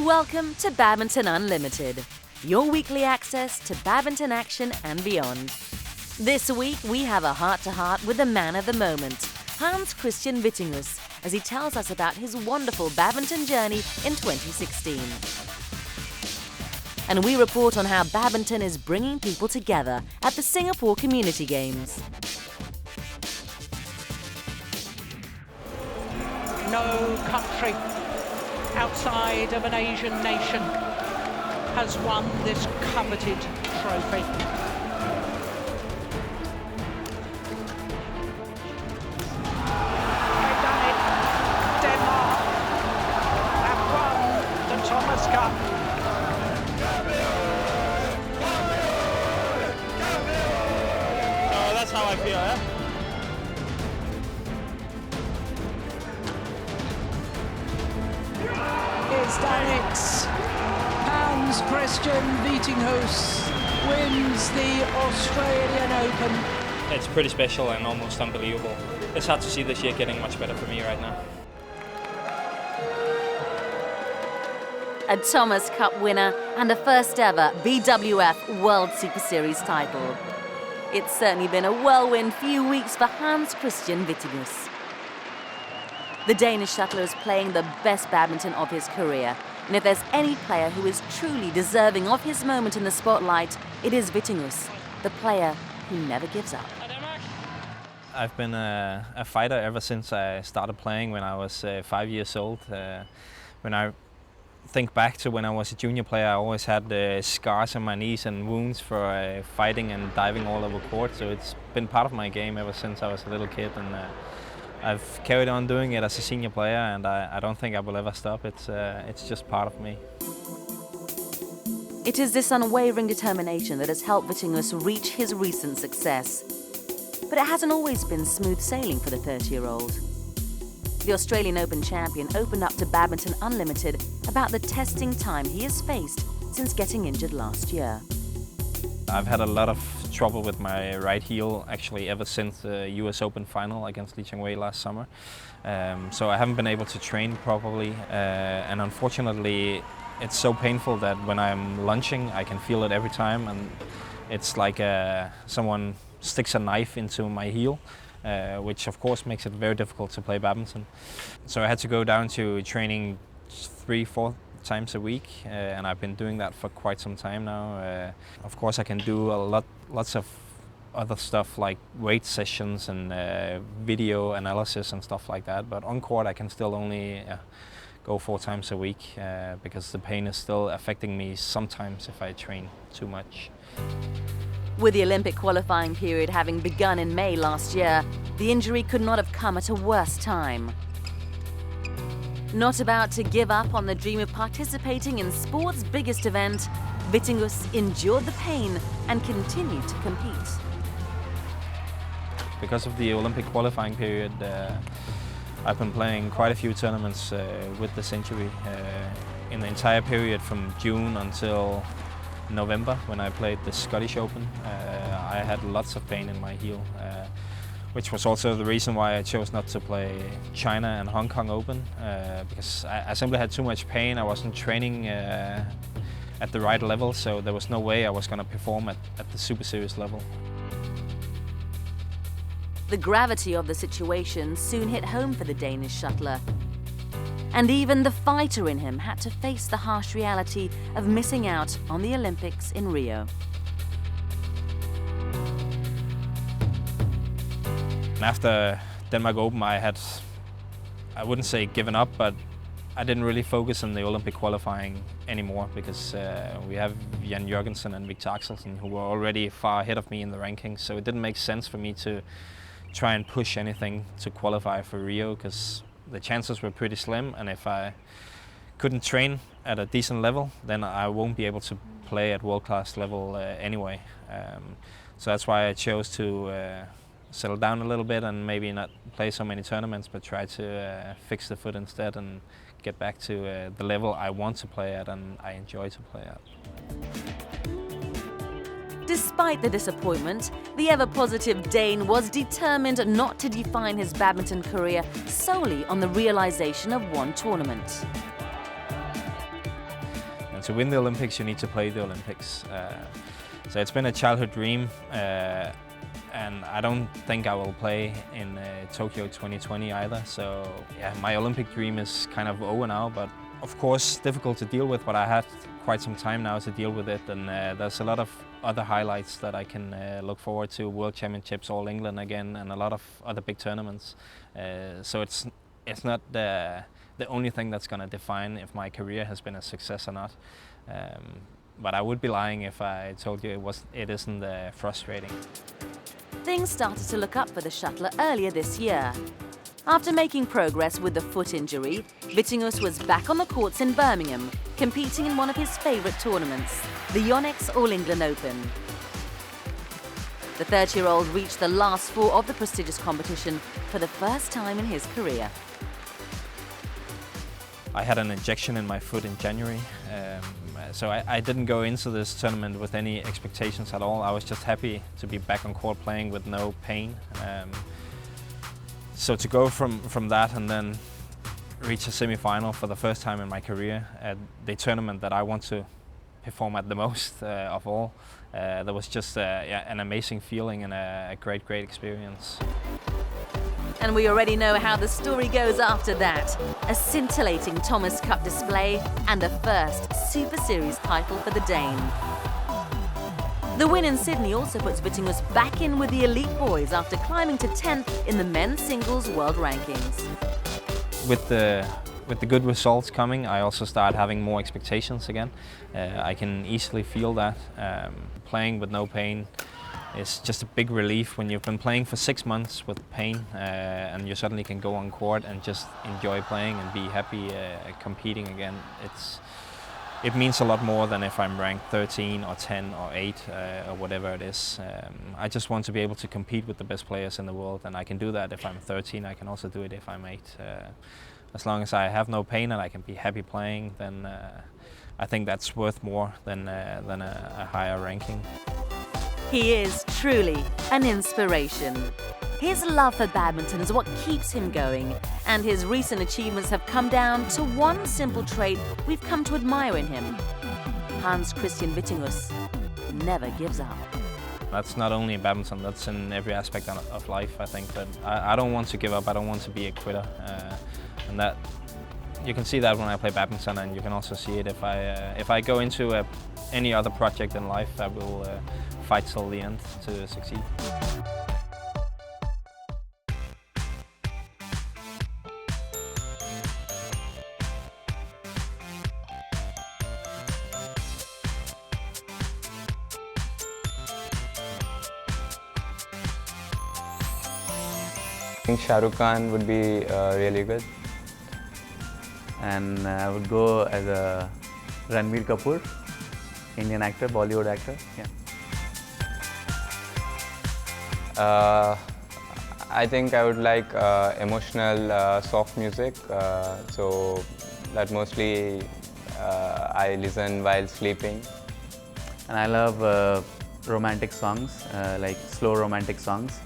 Welcome to Badminton Unlimited, your weekly access to badminton action and beyond. This week, we have a heart-to-heart with the man of the moment, Kristian Vittinghus, as he tells us about his wonderful badminton journey in 2016. And we report on how badminton is bringing people together at the Singapore Community Games. No country outside of an Asian nation has won this coveted trophy. They've done it. Denmark have won the Thomas Cup. Oh, that's how I feel, eh? It's Yonex. Kristian Vittinghus wins the Australian Open. It's pretty special and almost unbelievable. It's hard to see this year getting much better for me right now. A Thomas Cup winner and the first ever BWF World Superseries title. It's certainly been a whirlwind few weeks for Kristian Vittinghus. The Danish shuttler is playing the best badminton of his career. And if there's any player who is truly deserving of his moment in the spotlight, it is Vittinghus, the player who never gives up. I've been a fighter ever since I started playing when I was 5 years old. When I think back to when I was a junior player, I always had scars on my knees and wounds for fighting and diving all over court. So it's been part of my game ever since I was a little kid. And I've carried on doing it as a senior player, and I don't think I will ever stop. It's just part of me. It is this unwavering determination that has helped Vittinghus reach his recent success. But it hasn't always been smooth sailing for the 30-year-old. The Australian Open champion opened up to Badminton Unlimited about the testing time he has faced since getting injured last year. I've had a lot of trouble with my right heel actually ever since the US Open final against Lee Chang-wei last summer. So I haven't been able to train properly, and unfortunately it's so painful that when I'm lunging I can feel it every time, and it's like someone sticks a knife into my heel, which of course makes it very difficult to play badminton. So I had to go down to training 3-4 times a week, and I've been doing that for quite some time now. Of course I can do lots of other stuff like weight sessions and video analysis and stuff like that, but on court I can still only go 4 times a week because the pain is still affecting me sometimes if I train too much. With the Olympic qualifying period having begun in May last year, the injury could not have come at a worse time. Not about to give up on the dream of participating in sport's biggest event, Vittinghus endured the pain and continued to compete. Because of the Olympic qualifying period, I've been playing quite a few tournaments with this injury. In the entire period from June until November, when I played the Scottish Open, I had lots of pain in my heel. Which was also the reason why I chose not to play China and Hong Kong Open, because I simply had too much pain. I wasn't training at the right level, so there was no way I was going to perform at the Super Series level. The gravity of the situation soon hit home for the Danish shuttler. And even the fighter in him had to face the harsh reality of missing out on the Olympics in Rio. After Denmark Open, I wouldn't say given up, but I didn't really focus on the Olympic qualifying anymore because we have Jan Jørgensen and Victor Axelsen who were already far ahead of me in the rankings, so it didn't make sense for me to try and push anything to qualify for Rio because the chances were pretty slim, and if I couldn't train at a decent level, then I won't be able to play at world-class level anyway. So that's why I chose to settle down a little bit and maybe not play so many tournaments, but try to fix the foot instead and get back to the level I want to play at and I enjoy to play at. Despite the disappointment, the ever-positive Dane was determined not to define his badminton career solely on the realization of one tournament. to win the Olympics, you need to play the Olympics. So it's been a childhood dream, and I don't think I will play in Tokyo 2020 either. So yeah, my Olympic dream is kind of over now, but of course difficult to deal with, but I had quite some time now to deal with it, and there's a lot of other highlights that I can look forward to, World Championships, All England again, and a lot of other big tournaments. So it's not the only thing that's going to define if my career has been a success or not. But I would be lying if I told you it isn't frustrating. Things started to look up for the shuttler earlier this year. After making progress with the foot injury, Vittinghus was back on the courts in Birmingham, competing in one of his favourite tournaments, the Yonex All England Open. The 30-year-old reached the last four of the prestigious competition for the first time in his career. I had an injection in my foot in January, so I didn't go into this tournament with any expectations at all. I was just happy to be back on court playing with no pain. So to go from that and then reach a semi-final for the first time in my career at the tournament that I want to perform at the most of all, that was just an amazing feeling and a great experience. And we already know how the story goes after that. A scintillating Thomas Cup display and a first Super Series title for the Dane. The win in Sydney also puts Vittinghus back in with the elite boys after climbing to 10th in the men's singles world rankings. With the good results coming, I also start having more expectations again. I can easily feel that. Playing with no pain is just a big relief when you've been playing for 6 months with pain, and you suddenly can go on court and just enjoy playing and be happy competing again. It means a lot more than if I'm ranked 13 or 10 or 8 or whatever it is. I just want to be able to compete with the best players in the world, and I can do that if I'm 13. I can also do it if I'm 8. As long as I have no pain and I can be happy playing, then I think that's worth more than a higher ranking. He is truly an inspiration. His love for badminton is what keeps him going, and his recent achievements have come down to one simple trait we've come to admire in him. Kristian Vittinghus never gives up. That's not only in badminton, that's in every aspect of life. I think that I don't want to give up, I don't want to be a quitter. And that you can see that when I play badminton, and you can also see it if I go into any other project in life. I will fight till the end to succeed. I think Shah Rukh Khan would be really good, and I would go as a Ranbir Kapoor, Indian actor, Bollywood actor. Yeah. I think I would like emotional, soft music. So that mostly I listen while sleeping. And I love romantic songs, like slow romantic songs.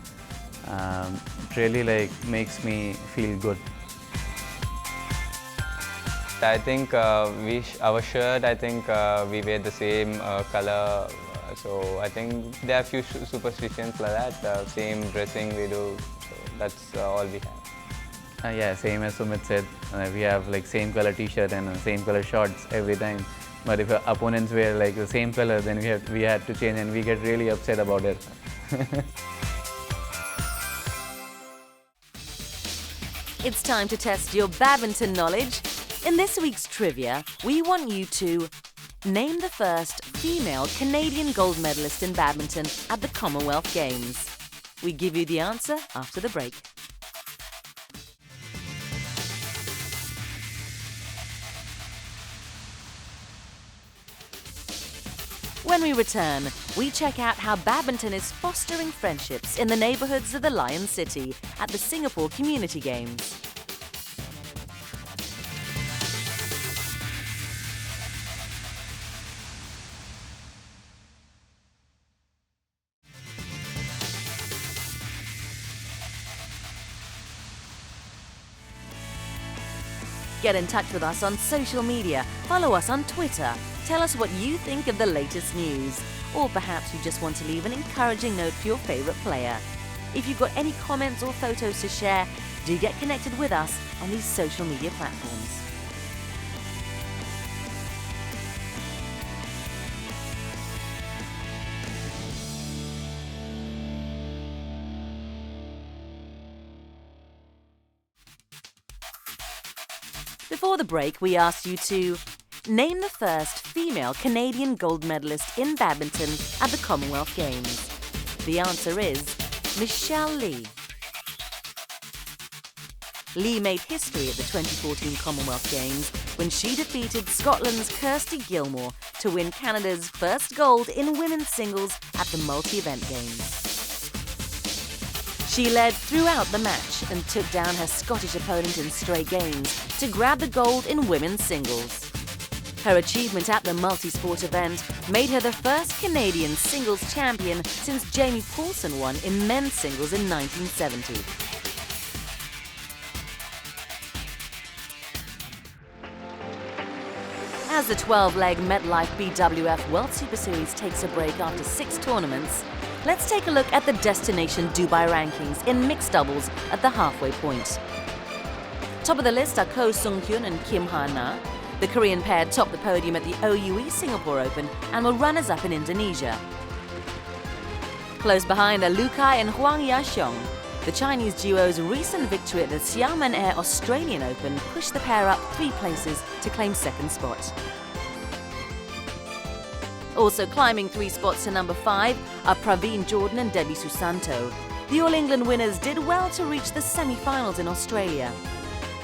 It really makes me feel good. I think our shirt, I think we wear the same color. So I think there are a few superstitions like that. Same dressing we do. So that's all we have. Yeah, same as Sumit said. We have same color T-shirt and same color shorts every time. But if our opponents wear the same color, then we had to change, and we get really upset about it. It's time to test your badminton knowledge. In this week's trivia, we want you to name the first female Canadian gold medalist in badminton at the Commonwealth Games. We give you the answer after the break. When we return, we check out how badminton is fostering friendships in the neighbourhoods of the Lion City at the Singapore Community Games. Get in touch with us on social media. Follow us on Twitter, Tell us what you think of the latest news, or perhaps you just want to leave an encouraging note for your favorite player. If you've got any comments or photos to share, do get connected with us on these social media platforms. Before the break, we asked you to name the first female Canadian gold medalist in badminton at the Commonwealth Games. The answer is Michelle Lee. Lee made history at the 2014 Commonwealth Games when she defeated Scotland's Kirsty Gilmore to win Canada's first gold in women's singles at the multi-event games. She led throughout the match and took down her Scottish opponent in straight games to grab the gold in women's singles. Her achievement at the multi-sport event made her the first Canadian singles champion since Jamie Paulson won in men's singles in 1970. As the 12-leg MetLife BWF World Superseries takes a break after 6 tournaments, let's take a look at the Destination Dubai rankings in mixed doubles at the halfway point. Top of the list are Ko Sung-hyun and Kim Ha-na. The Korean pair topped the podium at the OUE Singapore Open and were runners-up in Indonesia. Close behind are Lu Kai and Huang Ya-xiong. The Chinese duo's recent victory at the Xiamen Air Australian Open pushed the pair up 3 places to claim second spot. Also climbing 3 spots to number 5 are Praveen Jordan and Debbie Susanto. The All England winners did well to reach the semi-finals in Australia.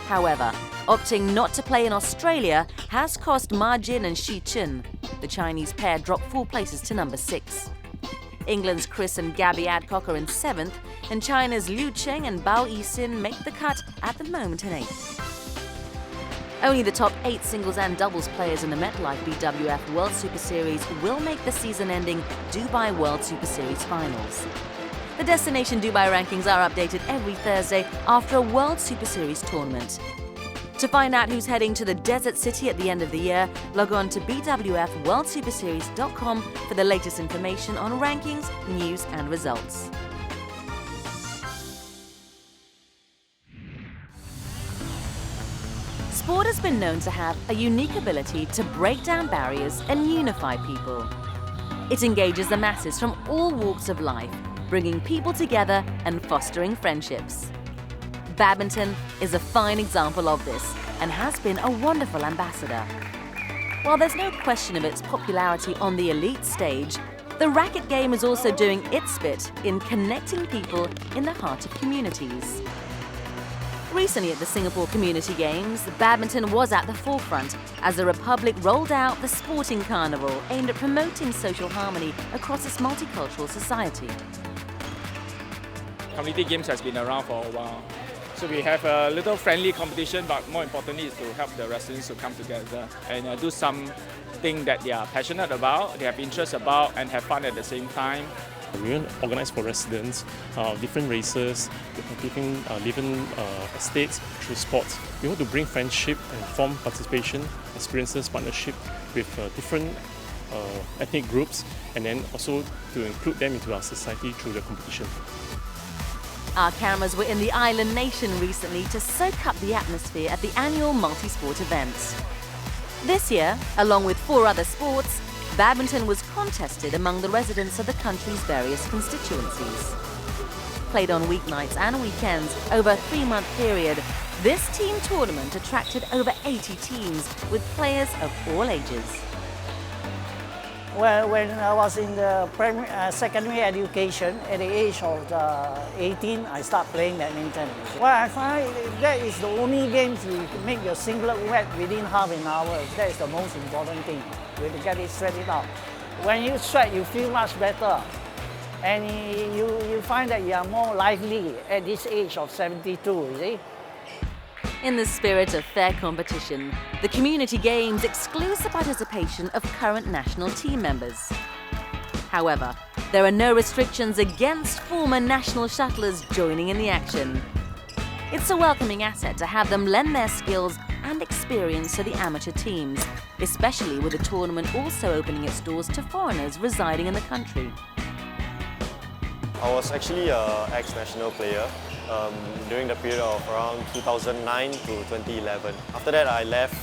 However, opting not to play in Australia has cost Ma Jin and Shi Chun. The Chinese pair dropped 4 places to number 6. England's Chris and Gabby Adcock are in 7th, and China's Liu Cheng and Bao Yixin make the cut at the moment in 8th. Only the top 8 singles and doubles players in the MetLife BWF World Superseries will make the season-ending Dubai World Superseries finals. The Destination Dubai rankings are updated every Thursday after a World Superseries tournament. To find out who's heading to the Desert City at the end of the year, log on to bwfworldsuperseries.com for the latest information on rankings, news and results. Sport has been known to have a unique ability to break down barriers and unify people. It engages the masses from all walks of life, bringing people together and fostering friendships. Badminton is a fine example of this and has been a wonderful ambassador. While there's no question of its popularity on the elite stage, the racket game is also doing its bit in connecting people in the heart of communities. Recently at the Singapore Community Games, badminton was at the forefront as the Republic rolled out the Sporting Carnival aimed at promoting social harmony across its multicultural society. Community Games has been around for a while. So we have a little friendly competition, but more importantly is to help the residents to come together and do something that they are passionate about, they have interest about, and have fun at the same time. We want to organize for residents, different races, different estates through sports. We want to bring friendship and form participation, experiences, partnership with different ethnic groups, and then also to include them into our society through the competition. Our cameras were in the island nation recently to soak up the atmosphere at the annual multi-sport event. This year, along with 4 other sports, badminton was contested among the residents of the country's various constituencies. Played on weeknights and weekends over a 3-month period, this team tournament attracted over 80 teams with players of all ages. Well, when I was in the secondary education, at the age of 18, I started playing badminton. Well, I find that is the only game you make your singlet wet within half an hour. That is the most important thing. You have to get it sweated out. When you sweat, you feel much better. And you find that you are more lively at this age of 72, you see. In the spirit of fair competition, the Community Games excludes the participation of current national team members. However, there are no restrictions against former national shuttlers joining in the action. It's a welcoming asset to have them lend their skills and experience to the amateur teams, especially with the tournament also opening its doors to foreigners residing in the country. I was actually an ex-national player during the period of around 2009 to 2011. After that, I left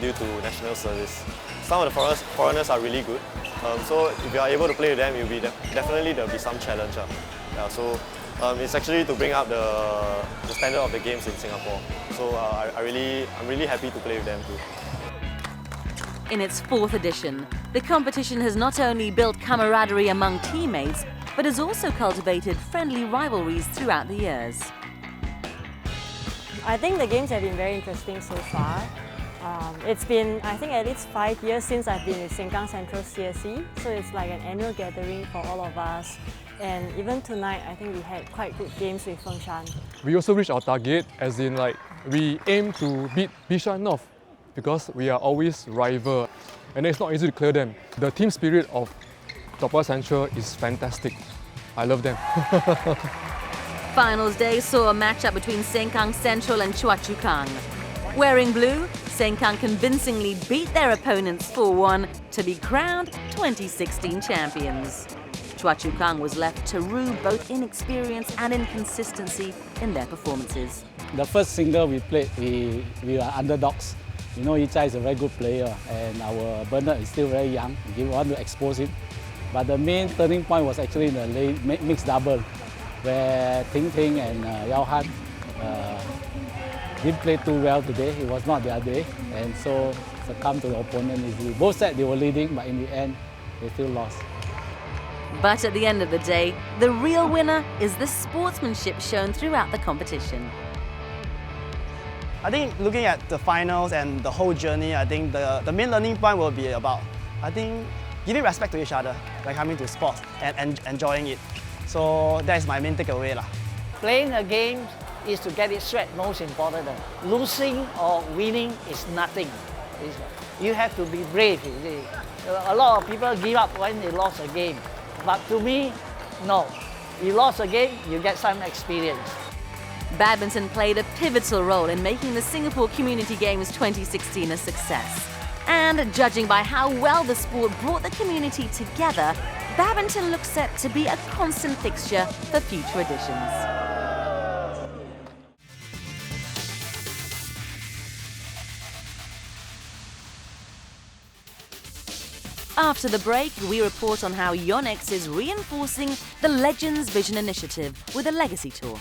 due to national service. Some of the foreigners are really good, so if you are able to play with them, definitely there will be some challenge. Yeah, so it's actually to bring up the standard of the games in Singapore. So I'm really happy to play with them too. In its fourth edition, the competition has not only built camaraderie among teammates, but has also cultivated friendly rivalries throughout the years. I think the games have been very interesting so far. It's been, I think, at least 5 years since I've been with Sengkang Central CSE, so it's like an annual gathering for all of us. And even tonight, I think we had quite good games with Fengshan. We also reached our target, as in we aim to beat Bishan North because we are always rival, and it's not easy to clear them. The team spirit of Topper Central is fantastic. I love them. Finals day saw a matchup between Sengkang Central and Chua Chu Kang. Wearing blue, Sengkang convincingly beat their opponents 4-1 to be crowned 2016 champions. Chua Chu Kang was left to rue both inexperience and inconsistency in their performances. The first single we played, we are underdogs. You know, Yichai is a very good player, and our Bernard is still very young. We want to expose him. But the main turning point was actually in the mixed double, where Ting Ting and Yao Han didn't play too well today. It was not their day, and so succumbed to the opponent easily. Both said they were leading, but in the end, they still lost. But at the end of the day, the real winner is the sportsmanship shown throughout the competition. I think looking at the finals and the whole journey, I think the main learning point will be about, I think, giving respect to each other, like coming to sports and enjoying it. So that is my main takeaway. Playing a game is to get it straight, most important. Losing or winning is nothing. You have to be brave. You see. A lot of people give up when they lost a game. But to me, no. You lost a game, you get some experience. Badminton played a pivotal role in making the Singapore Community Games 2016 a success. And judging by how well the sport brought the community together, badminton looks set to be a constant fixture for future editions. After the break, we report on how Yonex is reinforcing the Legends Vision Initiative with a legacy tour.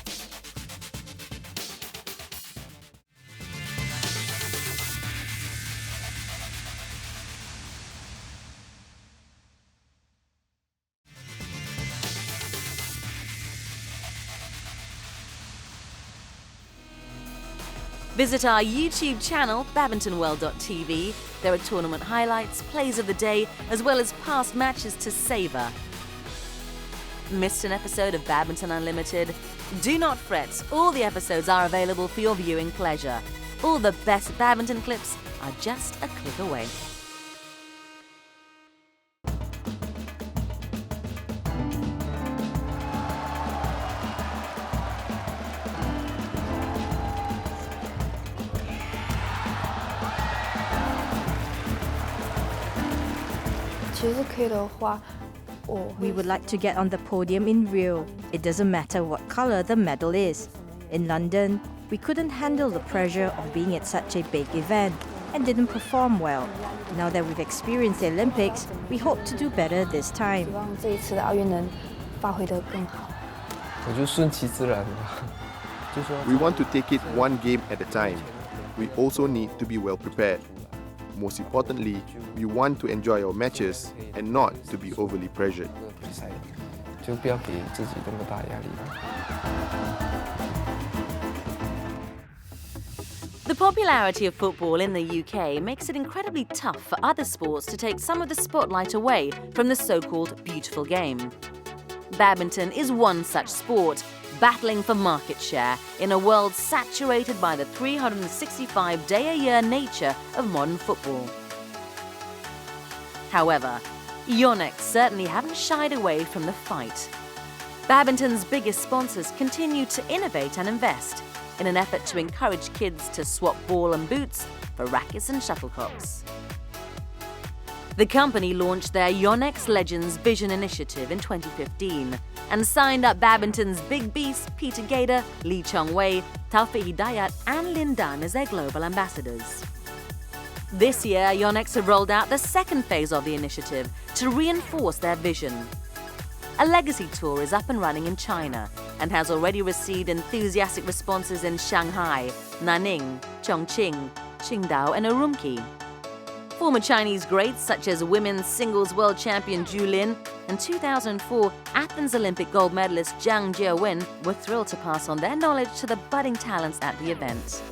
Visit our YouTube channel, badmintonworld.tv. There are tournament highlights, plays of the day, as well as past matches to savour. Missed an episode of Badminton Unlimited? Do not fret, all the episodes are available for your viewing pleasure. All the best badminton clips are just a click away. We would like to get on the podium in Rio. It doesn't matter what colour the medal is. In London, we couldn't handle the pressure of being at such a big event and didn't perform well. Now that we've experienced the Olympics, we hope to do better this time. We want to take it one game at a time. We also need to be well prepared. Most importantly, we want to enjoy our matches and not to be overly pressured. The popularity of football in the UK makes it incredibly tough for other sports to take some of the spotlight away from the so-called beautiful game. Badminton is one such sport, battling for market share in a world saturated by the 365-day-a-year nature of modern football. However, Yonex certainly haven't shied away from the fight. Badminton's biggest sponsors continue to innovate and invest, in an effort to encourage kids to swap ball and boots for rackets and shuttlecocks. The company launched their Yonex Legends Vision Initiative in 2015 and signed up badminton's big beasts Peter Gader, Lee Chong-wei, Taufik Hidayat and Lin Dan as their global ambassadors. This year, Yonex have rolled out the second phase of the initiative to reinforce their vision. A legacy tour is up and running in China and has already received enthusiastic responses in Shanghai, Nanning, Chongqing, Qingdao and Urumqi. Former Chinese greats such as women's singles world champion Zhu Lin and 2004 Athens Olympic gold medalist Zhang Jiawen were thrilled to pass on their knowledge to the budding talents at the event.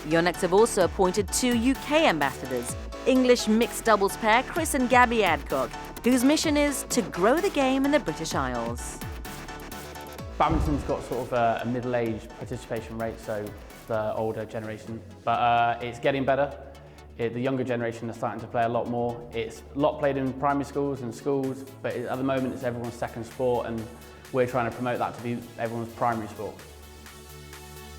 Yonex have also appointed 2 UK ambassadors, English mixed doubles pair Chris and Gabby Adcock, whose mission is to grow the game in the British Isles. Badminton's got sort of a middle-aged participation rate, so the older generation, but it's getting better. The younger generation are starting to play a lot more. It's a lot played in primary schools and schools, but at the moment it's everyone's second sport, and we're trying to promote that to be everyone's primary sport.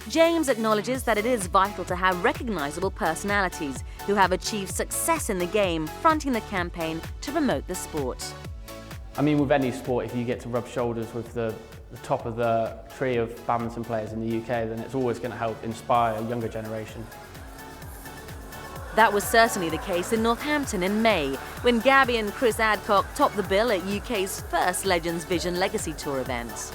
James acknowledges that it is vital to have recognisable personalities who have achieved success in the game fronting the campaign to promote the sport. I mean, with any sport, if you get to rub shoulders with the top of the tree of badminton players in the UK, then it's always going to help inspire a younger generation. That was certainly the case in Northampton in May, when Gabby and Chris Adcock topped the bill at UK's first Legends Vision Legacy Tour event.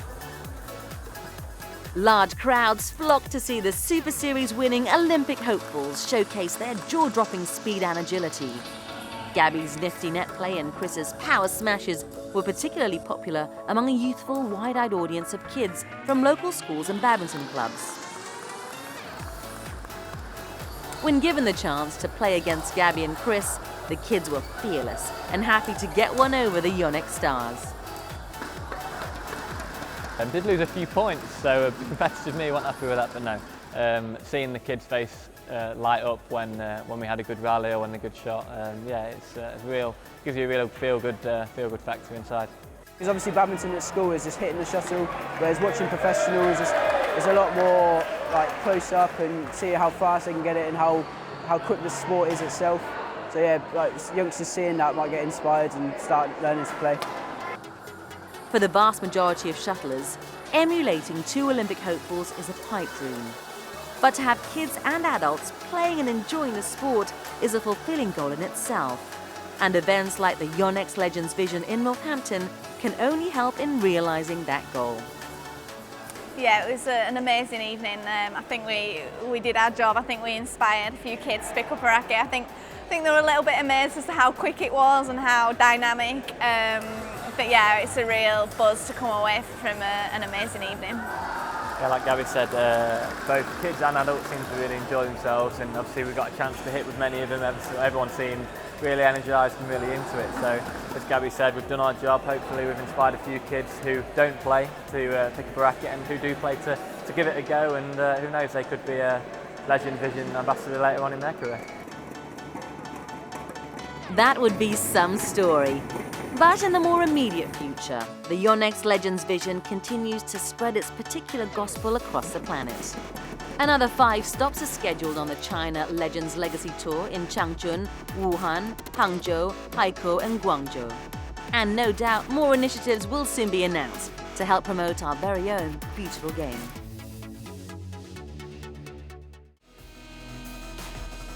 Large crowds flocked to see the Super Series winning Olympic hopefuls showcase their jaw-dropping speed and agility. Gabby's nifty net play and Chris's power smashes were particularly popular among a youthful, wide-eyed audience of kids from local schools and badminton clubs. When given the chance to play against Gabby and Chris, the kids were fearless and happy to get one over the Yonex stars. I did lose a few points, so competitive me wasn't happy with that, but no. Seeing the kids' face light up when we had a good rally or when a good shot, yeah, it's gives you a real feel-good factor inside. Because obviously badminton at school is just hitting the shuttle, whereas watching professionals is a lot more like close up and see how fast they can get it and how quick the sport is itself. So yeah, like youngsters seeing that might get inspired and start learning to play. For the vast majority of shuttlers, emulating 2 Olympic hopefuls is a pipe dream. But to have kids and adults playing and enjoying the sport is a fulfilling goal in itself. And events like the Yonex Legends Vision in Northampton can only help in realising that goal. Yeah, it was an amazing evening. I think we did our job. I think we inspired a few kids to pick up a racket. I think they were a little bit amazed as to how quick it was and how dynamic. But yeah, it's a real buzz to come away from an amazing evening. Yeah, like Gabby said, both kids and adults seem to really enjoy themselves, and obviously we've got a chance to hit with many of them. Everyone seemed really energised and really into it. So, as Gabby said, we've done our job. Hopefully we've inspired a few kids who don't play to pick up a racket, and who do play to give it a go, and who knows, they could be a Legend Vision ambassador later on in their career. That would be some story. But in the more immediate future, the Yonex Legends Vision continues to spread its particular gospel across the planet. Another 5 stops are scheduled on the China Legends Legacy Tour in Changchun, Wuhan, Hangzhou, Haikou and Guangzhou. And no doubt more initiatives will soon be announced to help promote our very own beautiful game.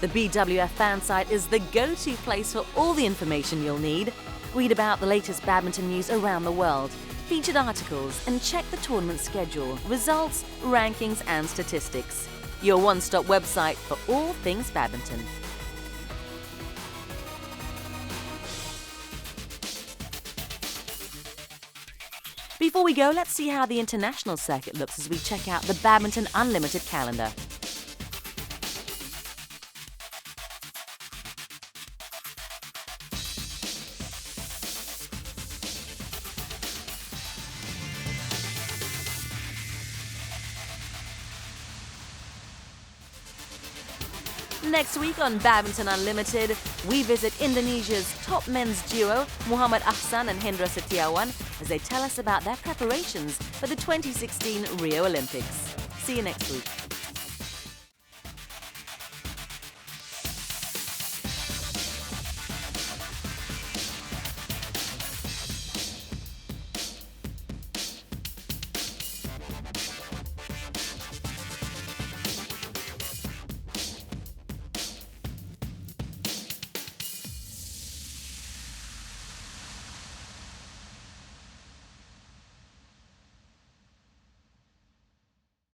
The BWF fan site is the go-to place for all the information you'll need. Read about the latest badminton news around the world, featured articles, and check the tournament schedule, results, rankings, and statistics. Your one-stop website for all things badminton. Before we go, let's see how the international circuit looks as we check out the Badminton Unlimited calendar. Next week on Badminton Unlimited, we visit Indonesia's top men's duo, Muhammad Ahsan and Hendra Setiawan, as they tell us about their preparations for the 2016 Rio Olympics. See you next week.